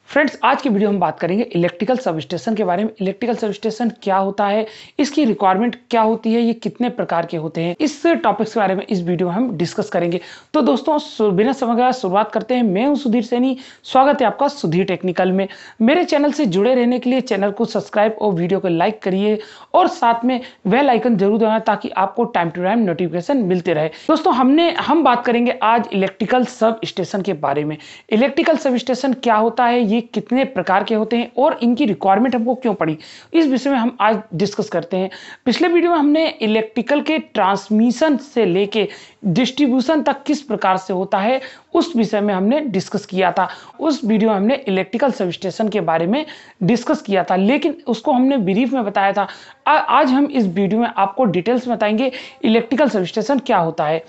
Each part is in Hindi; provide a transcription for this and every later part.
फ्रेंड्स, आज की वीडियो हम बात करेंगे इलेक्ट्रिकल सबस्टेशन के बारे में। इलेक्ट्रिकल सबस्टेशन क्या होता है, इसकी रिक्वायरमेंट क्या होती है, ये कितने प्रकार के होते हैं, इस टॉपिक्स के बारे में इस वीडियो में हम डिस्कस करेंगे। तो दोस्तों, बिना समय गवाए शुरुआत करते हैं। मैं हूं सुधीर सैनी, स्वागत है आपका सुधीर टेक्निकल में। मेरे चैनल से जुड़े रहने के लिए चैनल को सब्सक्राइब और वीडियो को लाइक करिए और साथ में बेल आइकन जरूर दबाएं ताकि आपको टाइम टू टाइम नोटिफिकेशन मिलते रहे। दोस्तों, हम बात करेंगे आज इलेक्ट्रिकल सब स्टेशन के बारे में। इलेक्ट्रिकल सब स्टेशन क्या होता है, ये कितने प्रकार के होते हैं और इनकी रिक्वायरमेंट हमको क्यों पड़ी, इस विषय में हम आज डिस्कस करते हैं। पिछले वीडियो में हमने इलेक्ट्रिकल के ट्रांसमिशन से लेके डिस्ट्रीब्यूशन तक किस प्रकार से होता है उस विषय में हमने डिस्कस किया था। उस वीडियो में हमने इलेक्ट्रिकल सबस्टेशन के बारे में डिस्कस किया था, लेकिन उसको हमने ब्रीफ में बताया था। आज हम इस वीडियो में आपको डिटेल्स में बताएंगे इलेक्ट्रिकल सबस्टेशन क्या होता है।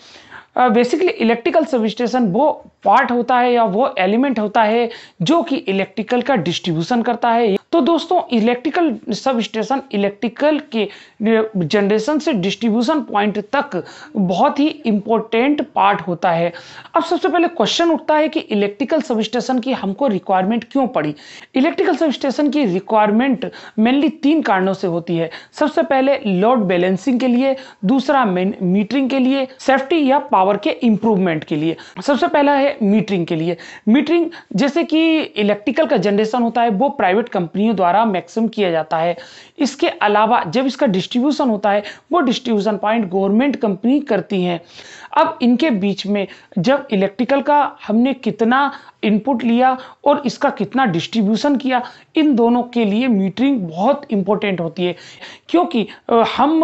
बेसिकली इलेक्ट्रिकल सबस्टेशन वो पार्ट होता है या वो एलिमेंट होता है जो कि इलेक्ट्रिकल का डिस्ट्रीब्यूशन करता है। तो दोस्तों, इलेक्ट्रिकल सबस्टेशन इलेक्ट्रिकल के जनरेशन से डिस्ट्रीब्यूशन पॉइंट तक बहुत ही इंपॉर्टेंट पार्ट होता है। अब सबसे पहले क्वेश्चन उठता है कि इलेक्ट्रिकल सबस्टेशन की हमको रिक्वायरमेंट क्यों पड़ी। इलेक्ट्रिकल सबस्टेशन की रिक्वायरमेंट मेनली 3 कारणों से होती है। सबसे पहले लोड बैलेंसिंग के लिए, दूसरा मीटरिंग के लिए, सेफ्टी या पावर के इंप्रूवमेंट के लिए। सबसे पहला है मीटरिंग के लिए। मीटरिंग जैसे कि इलेक्ट्रिकल का जनरेशन होता है वो प्राइवेट कंपनियों द्वारा मैक्सिमम किया जाता है। इसके अलावा जब इसका डिस्ट्रीब्यूशन होता है वो डिस्ट्रीब्यूशन पॉइंट गवर्नमेंट कंपनी करती हैं। अब इनके बीच में जब इलेक्ट्रिकल का हमने कितना इनपुट लिया और इसका कितना डिस्ट्रीब्यूशन किया, इन दोनों के लिए मीटरिंग बहुत इंपॉर्टेंट होती है। क्योंकि हम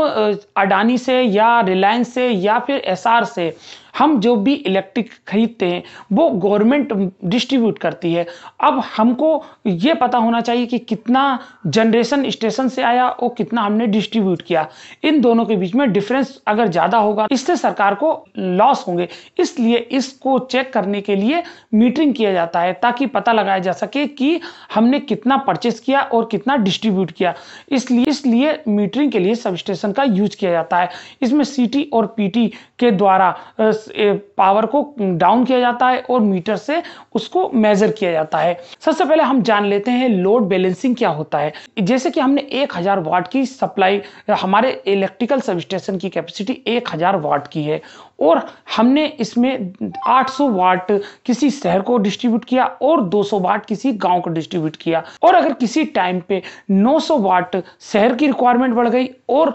अडानी से या रिलायंस से या फिर एसआर से हम जो भी इलेक्ट्रिक खरीदते हैं वो गवर्नमेंट डिस्ट्रीब्यूट करती है। अब हमको ये पता होना चाहिए कि कितना जनरेशन स्टेशन से आया और कितना हमने डिस्ट्रीब्यूट किया। इन दोनों के बीच में डिफरेंस अगर ज़्यादा होगा इससे सरकार को लॉस होंगे, इसलिए इसको चेक करने के लिए मीटरिंग किया जाता है ताकि पता लगाया जा सके कि हमने कितना परचेस किया और कितना डिस्ट्रीब्यूट किया। इसलिए मीटरिंग के लिए सबस्टेशन का यूज किया जाता है। इसमें सीटी और पीटी के द्वारा पावर को डाउन किया जाता है और मीटर से उसको मेजर किया जाता है। सबसे पहले हम जान लेते हैं लोड बैलेंसिंग क्या होता है। जैसे कि हमने 1000 वाट की सप्लाई, हमारे इलेक्ट्रिकल सबस्टेशन की कैपेसिटी 1000 वाट की है और हमने इसमें 800 वाट किसी शहर को डिस्ट्रीब्यूट किया और 200 वाट किसी गांव को डिस्ट्रीब्यूट किया। और अगर किसी टाइम पे 900 वाट शहर की रिक्वायरमेंट बढ़ गई और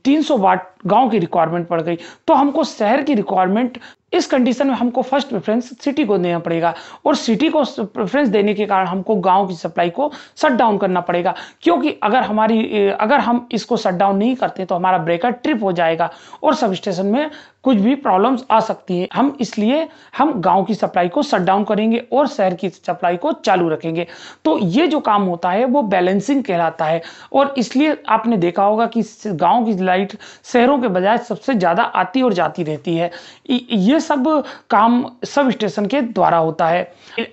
300 वाट गांव की रिक्वायरमेंट बढ़ गई तो हमको शहर की रिक्वायरमेंट, इस कंडीशन में हमको फर्स्ट प्रेफरेंस सिटी को देना पड़ेगा और सिटी को प्रेफरेंस देने के कारण हमको गांव की सप्लाई को शट डाउन करना पड़ेगा। क्योंकि अगर हम इसको शट डाउन नहीं करते तो हमारा ब्रेकर ट्रिप हो जाएगा और सब स्टेशन में कुछ भी प्रॉब्लम्स आ सकती है। इसलिए हम गांव की सप्लाई को शट डाउन करेंगे और शहर की सप्लाई को चालू रखेंगे। तो ये जो काम होता है वो बैलेंसिंग कहलाता है और इसलिए आपने देखा होगा कि गांव की लाइट शहरों के बजाय सबसे ज़्यादा आती और जाती रहती है। ये सब काम सब स्टेशन के द्वारा होता है।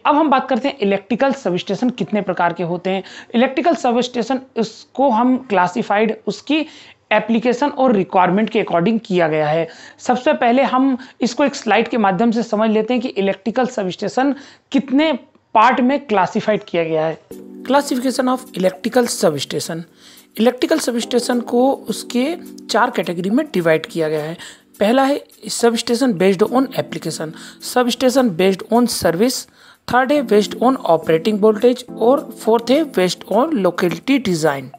अब हम बात करते हैं इलेक्ट्रिकल सब स्टेशन कितने प्रकार के होते हैं। इलेक्ट्रिकल सब स्टेशन इसको हम क्लासिफाइड उसकी एप्लीकेशन और रिक्वायरमेंट के अकॉर्डिंग किया गया है। सबसे पहले हम इसको एक स्लाइड के माध्यम से समझ लेते हैं कि इलेक्ट्रिकल सबस्टेशन कितने पार्ट में क्लासिफाइड किया गया है। Classification of electrical substation. Electrical substation को उसके 4 कैटेगरी में डिवाइड किया गया है। पहला है substation based on application, substation based on service, third है बेस्ड ऑन ऑपरेटिंग वोल्टेज और फोर्थ है based on locality design.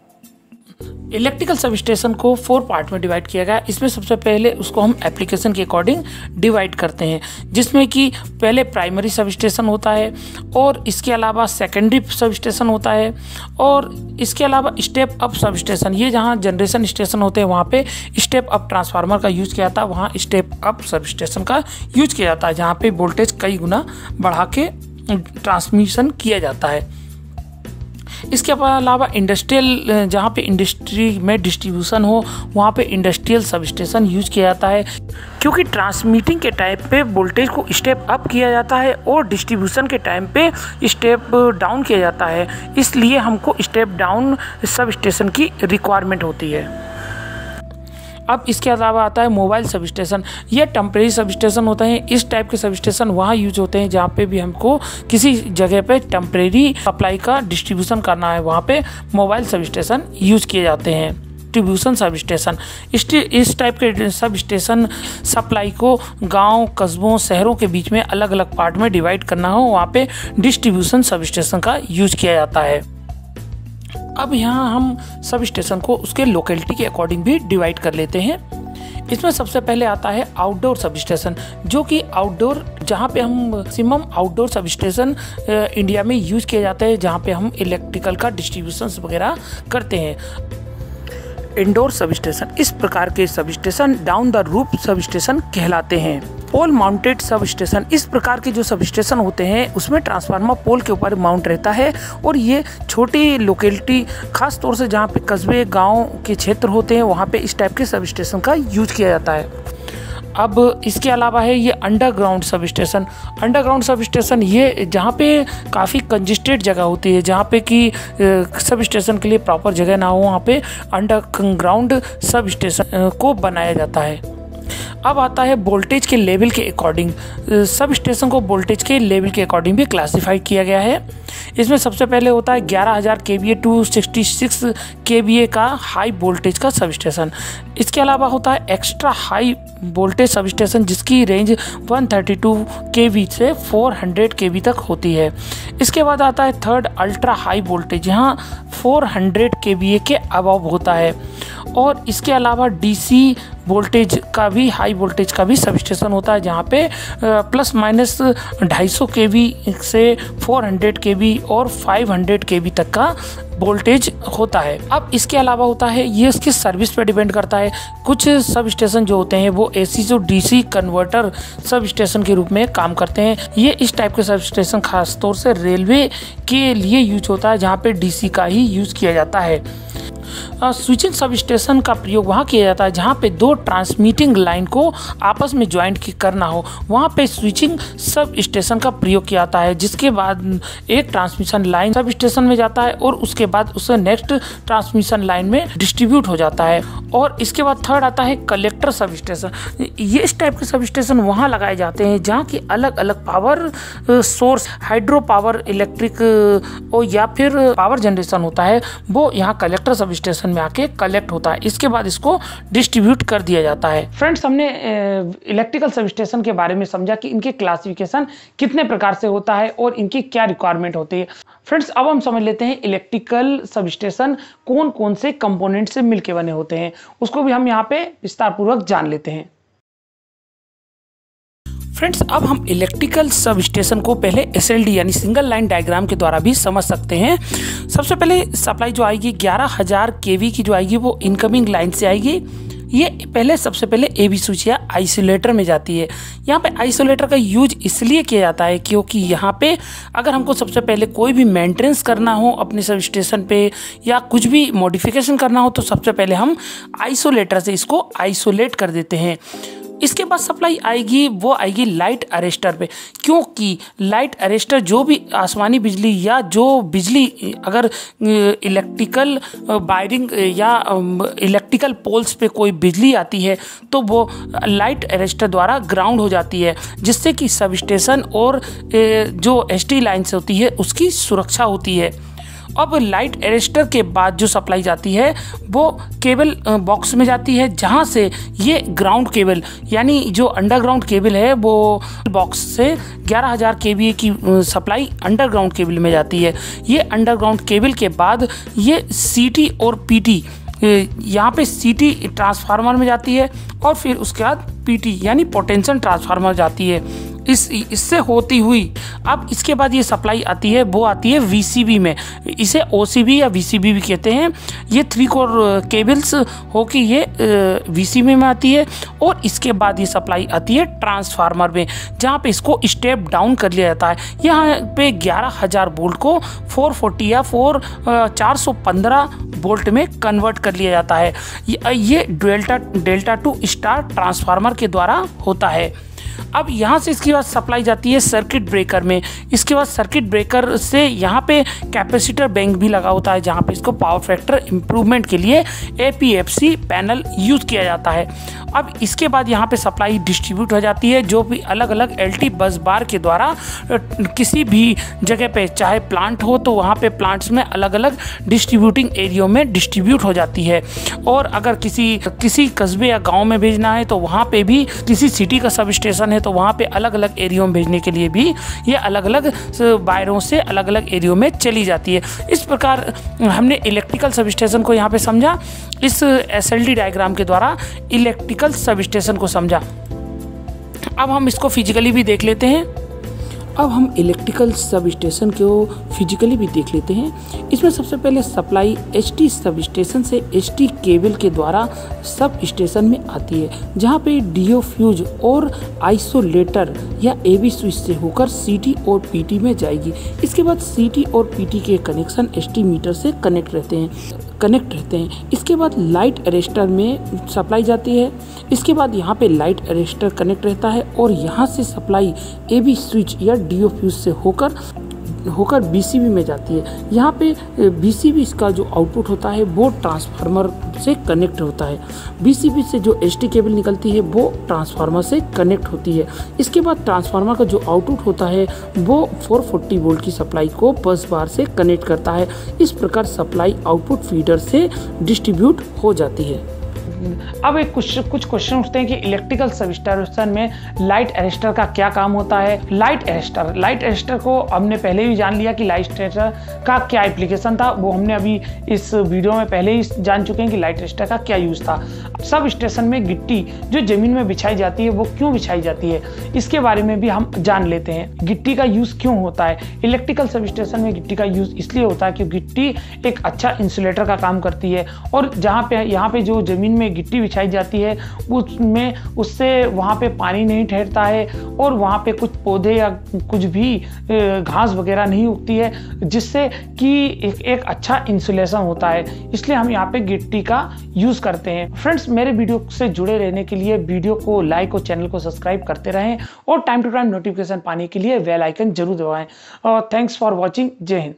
Electrical substation को 4 पार्ट में डिवाइड किया गया। इसमें सबसे पहले उसको हम एप्लीकेशन के अकॉर्डिंग डिवाइड करते हैं, जिसमें कि पहले प्राइमरी सबस्टेशन होता है और इसके अलावा सेकेंडरी सबस्टेशन होता है और इसके अलावा स्टेप अप सबस्टेशन। ये जहाँ जनरेशन स्टेशन होते हैं वहाँ पे स्टेप अप ट्रांसफार्मर का यूज किया जाता है, वहाँ स्टेप अप सबस्टेशन का यूज किया जाता है जहाँ पे वोल्टेज कई गुना बढ़ा के ट्रांसमिशन किया जाता है। इसके अलावा इंडस्ट्रियल, जहाँ पे इंडस्ट्री में डिस्ट्रीब्यूशन हो वहाँ पे इंडस्ट्रियल सबस्टेशन यूज किया जाता है। क्योंकि ट्रांसमिटिंग के टाइम पे वोल्टेज को स्टेप अप किया जाता है और डिस्ट्रीब्यूशन के टाइम पे स्टेप डाउन किया जाता है, इसलिए हमको स्टेप डाउन सबस्टेशन की रिक्वायरमेंट होती है। अब इसके अलावा आता है मोबाइल सब स्टेशन। ये टेम्परेरी सब स्टेशन होते हैं। इस टाइप के सब स्टेशन वहाँ यूज होते हैं जहाँ पे भी हमको किसी जगह पे टेम्परेरी सप्लाई का डिस्ट्रीब्यूशन करना है, वहाँ पे मोबाइल सब स्टेशन यूज किए जाते हैं। डिस्ट्रीब्यूशन सब स्टेशन, इस टाइप के सब स्टेशन सप्लाई को गांव, कस्बों, शहरों के बीच में अलग अलग पार्ट में डिवाइड करना हो, वहाँ पे डिस्ट्रीब्यूशन सब स्टेशन का यूज किया जाता है। अब यहाँ हम सब स्टेशन को उसके लोकेलिटी के अकॉर्डिंग भी डिवाइड कर लेते हैं। इसमें सबसे पहले आता है आउटडोर सब स्टेशन, जो कि आउटडोर, जहाँ पे हम maximum outdoor sub station India में यूज किए जाते हैं, जहाँ पे हम इलेक्ट्रिकल का डिस्ट्रीब्यूशन वगैरह करते हैं। इंडोर सब स्टेशन, इस प्रकार के sub station down the roof sub station कहलाते हैं। पोल माउंटेड सब स्टेशन, इस प्रकार के जो सब स्टेशन होते हैं उसमें ट्रांसफार्मर पोल के ऊपर माउंट रहता है और ये छोटी लोकेलिटी, खास तौर से जहाँ पे कस्बे, गांव के क्षेत्र होते हैं, वहाँ पे इस टाइप के सब स्टेशन का यूज किया जाता है। अब इसके अलावा है ये underground sub station. Underground sub station ये जहाँ पे काफ़ी कंजेस्टेड जगह होती है, जहाँ पे कि सब स्टेशन के लिए प्रॉपर जगह ना हो, वहाँ पे अंडरग्राउंड सब स्टेशन को बनाया जाता है। अब आता है वोल्टेज के लेवल के अकॉर्डिंग। सब स्टेशन को वोल्टेज के लेवल के अकॉर्डिंग भी क्लासिफाइड किया गया है। इसमें सबसे पहले होता है 11,000 kVA टू 66 kVA का हाई वोल्टेज का सब स्टेशन। इसके अलावा होता है extra high voltage sub station, जिसकी रेंज 132 kV से 400 kV तक होती है। इसके बाद आता है थर्ड अल्ट्रा हाई वोल्टेज, यहाँ 400 kVA के अबव होता है। और इसके अलावा डीसी वोल्टेज का भी, हाई वोल्टेज का भी सब स्टेशन होता है, जहाँ पे प्लस माइनस 250 kV से 400 kV और 500 kV तक का वोल्टेज होता है। अब इसके अलावा होता है, ये इसकी सर्विस पे डिपेंड करता है। कुछ सब स्टेशन जो होते हैं वो एसी से डीसी कन्वर्टर सब स्टेशन के रूप में काम करते हैं। ये इस टाइप के सब स्टेशन खास तौर से रेलवे के लिए यूज होता है, जहाँ पे डीसी का ही यूज किया जाता है। स्विचिंग सब स्टेशन का प्रयोग वहाँ किया जाता है जहाँ पे दो ट्रांसमिटिंग लाइन को आपस में ज्वाइंट करना हो, वहाँ पे स्विचिंग सब स्टेशन का प्रयोग किया जाता है, जिसके बाद एक ट्रांसमिशन लाइन सब स्टेशन में जाता है और उसके बाद उसे नेक्स्ट ट्रांसमिशन लाइन में डिस्ट्रीब्यूट हो जाता है। और इसके बाद थर्ड आता है कलेक्टर सब स्टेशन। ये इस टाइप के सब स्टेशन वहाँ लगाए जाते हैं जहाँ की अलग अलग power source, hydro power, electric और या फिर पावर जनरेशन होता है, वो यहाँ कलेक्टर सब स्टेशन में आके कलेक्ट होता है। इसके बाद इसको डिस्ट्रीब्यूट कर दिया जाता है। फ्रेंड्स, हमने इलेक्ट्रिकल सब स्टेशन के बारे में समझा कि इनके क्लासिफिकेशन कितने प्रकार से होता है और इनकी क्या रिक्वायरमेंट होती है। फ्रेंड्स, अब हम समझ लेते हैं इलेक्ट्रिकल सब स्टेशन कौन कौन से कंपोनेंट से मिलकर बने होते हैं, उसको भी हम यहाँ पे विस्तार पूर्वक जान लेते हैं। फ्रेंड्स, अब हम इलेक्ट्रिकल सब स्टेशन को पहले SLD यानी सिंगल लाइन डायग्राम के द्वारा भी समझ सकते हैं। सबसे पहले सप्लाई जो आएगी 11,000 kV की जो आएगी वो इनकमिंग लाइन से आएगी। ये सबसे पहले AB स्विच या आइसोलेटर में जाती है। यहाँ पे आइसोलेटर का यूज इसलिए किया जाता है क्योंकि यहाँ पे अगर हमको सबसे पहले कोई भी मेंटेनेंस करना हो अपने सब स्टेशन पे या कुछ भी मॉडिफिकेशन करना हो तो सबसे पहले हम आइसोलेटर से इसको आइसोलेट कर देते हैं। इसके बाद सप्लाई आएगी, वो आएगी लाइट अरेस्टर पे, क्योंकि लाइट अरेस्टर जो भी आसमानी बिजली या जो बिजली अगर इलेक्ट्रिकल वायरिंग या इलेक्ट्रिकल पोल्स पे कोई बिजली आती है तो वो लाइट अरेस्टर द्वारा ग्राउंड हो जाती है, जिससे कि सब स्टेशन और जो ST लाइन्स होती है उसकी सुरक्षा होती है। अब लाइट अरेस्टर के बाद जो सप्लाई जाती है वो केबल बॉक्स में जाती है, जहाँ से ये ग्राउंड केबल यानी जो अंडरग्राउंड केबल है वो बॉक्स से 11,000 kVA की सप्लाई अंडरग्राउंड केबल में जाती है। ये अंडरग्राउंड केबल के बाद ये CT और PT, यहाँ पे CT ट्रांसफार्मर में जाती है और फिर उसके बाद PT यानी पोटेंशियल ट्रांसफार्मर जाती है। इससे होती हुई अब इसके बाद ये सप्लाई आती है, वो आती है VCB में। इसे OCB या VCB भी कहते हैं। ये 3 कोर केबल्स होके ये VCB में आती है और इसके बाद ये सप्लाई आती है ट्रांसफार्मर में, जहाँ पे इसको स्टेप डाउन कर लिया जाता है। यहाँ पे 11,000 वोल्ट को 440 या 415 वोल्ट में कन्वर्ट कर लिया जाता है। ये डेल्टा टू स्टार ट्रांसफार्मर के द्वारा होता है। अब यहाँ से इसके बाद सप्लाई जाती है सर्किट ब्रेकर में। इसके बाद सर्किट ब्रेकर से यहाँ पे कैपेसिटर बैंक भी लगा होता है, जहाँ पे इसको पावर फैक्टर इम्प्रूवमेंट के लिए APFC पैनल यूज़ किया जाता है। अब इसके बाद यहाँ पे सप्लाई डिस्ट्रीब्यूट हो जाती है, जो भी अलग अलग LT बस बार के द्वारा किसी भी जगह पे, चाहे प्लांट हो तो वहाँ पे प्लांट्स में अलग अलग डिस्ट्रीब्यूटिंग एरियो में डिस्ट्रीब्यूट हो जाती है। और अगर किसी कस्बे या गांव में भेजना है तो वहाँ पे भी, किसी सिटी का सब स्टेशन है तो वहाँ पे अलग अलग एरियो में भेजने के लिए भी ये अलग अलग वायरों से अलग अलग एरियो में चली जाती है। इस प्रकार हमने इलेक्ट्रिकल सब स्टेशन को यहाँ पे समझा, इस SLD डायग्राम के द्वारा इलेक्ट्रिकल सब स्टेशन को समझा। अब हम इसको फिजिकली भी देख लेते हैं। अब हम इलेक्ट्रिकल सब स्टेशन को फिजिकली भी देख लेते हैं। इसमें सबसे पहले सप्लाई HT सब स्टेशन से HT केबल के द्वारा सब स्टेशन में आती है, जहां पे DO फ्यूज और आइसोलेटर या AB स्विच से होकर CT और PT में जाएगी। इसके बाद CT और PT के कनेक्शन ST मीटर से कनेक्ट रहते हैं। इसके बाद लाइट अरेस्टर में सप्लाई जाती है। इसके बाद यहाँ पे लाइट अरेस्टर कनेक्ट रहता है और यहाँ से सप्लाई AB स्विच या DO फ्यूज से होकर BCB में जाती है। यहाँ पे BCB इसका जो आउटपुट होता है वो ट्रांसफार्मर से कनेक्ट होता है। BCB से जो HT केबल निकलती है वो ट्रांसफार्मर से कनेक्ट होती है। इसके बाद ट्रांसफार्मर का जो आउटपुट होता है वो 440 वोल्ट की सप्लाई को बस बार से कनेक्ट करता है। इस प्रकार सप्लाई आउटपुट फीडर से डिस्ट्रीब्यूट हो जाती है। अब एक कुछ क्वेश्चन उठते हैं कि इलेक्ट्रिकल सब स्टेशन में लाइट अरेस्टर का क्या काम होता है। लाइट अरेस्टर को हमने पहले ही जान लिया कि लाइट अरेस्टर का क्या एप्लीकेशन था, वो हमने अभी इस वीडियो में पहले ही जान चुके हैं कि लाइट अरेस्टर का क्या यूज़ था। सब स्टेशन में गिट्टी जो जमीन में बिछाई जाती है वो क्यों बिछाई जाती है, इसके बारे में भी हम जान लेते हैं। गिट्टी का यूज़ क्यों होता है। इलेक्ट्रिकल सब स्टेशन में गिट्टी का यूज़ इसलिए होता है क्योंकि गिट्टी एक अच्छा इंसुलेटर का काम करती है, और यहाँ पे जो जमीन में गिट्टी बिछाई जाती है उससे वहाँ पे पानी नहीं ठहरता है और वहाँ पे कुछ पौधे या कुछ भी घास वगैरह नहीं उगती है, जिससे कि एक अच्छा इंसुलेशन होता है। इसलिए हम यहाँ पे गिट्टी का यूज़ करते हैं। फ्रेंड्स, मेरे वीडियो से जुड़े रहने के लिए वीडियो को लाइक और चैनल को सब्सक्राइब करते रहें और टाइम टू टाइम नोटिफिकेशन पाने के लिए बेल आइकन जरूर दबाएं। Thanks for watching. जय हिंद।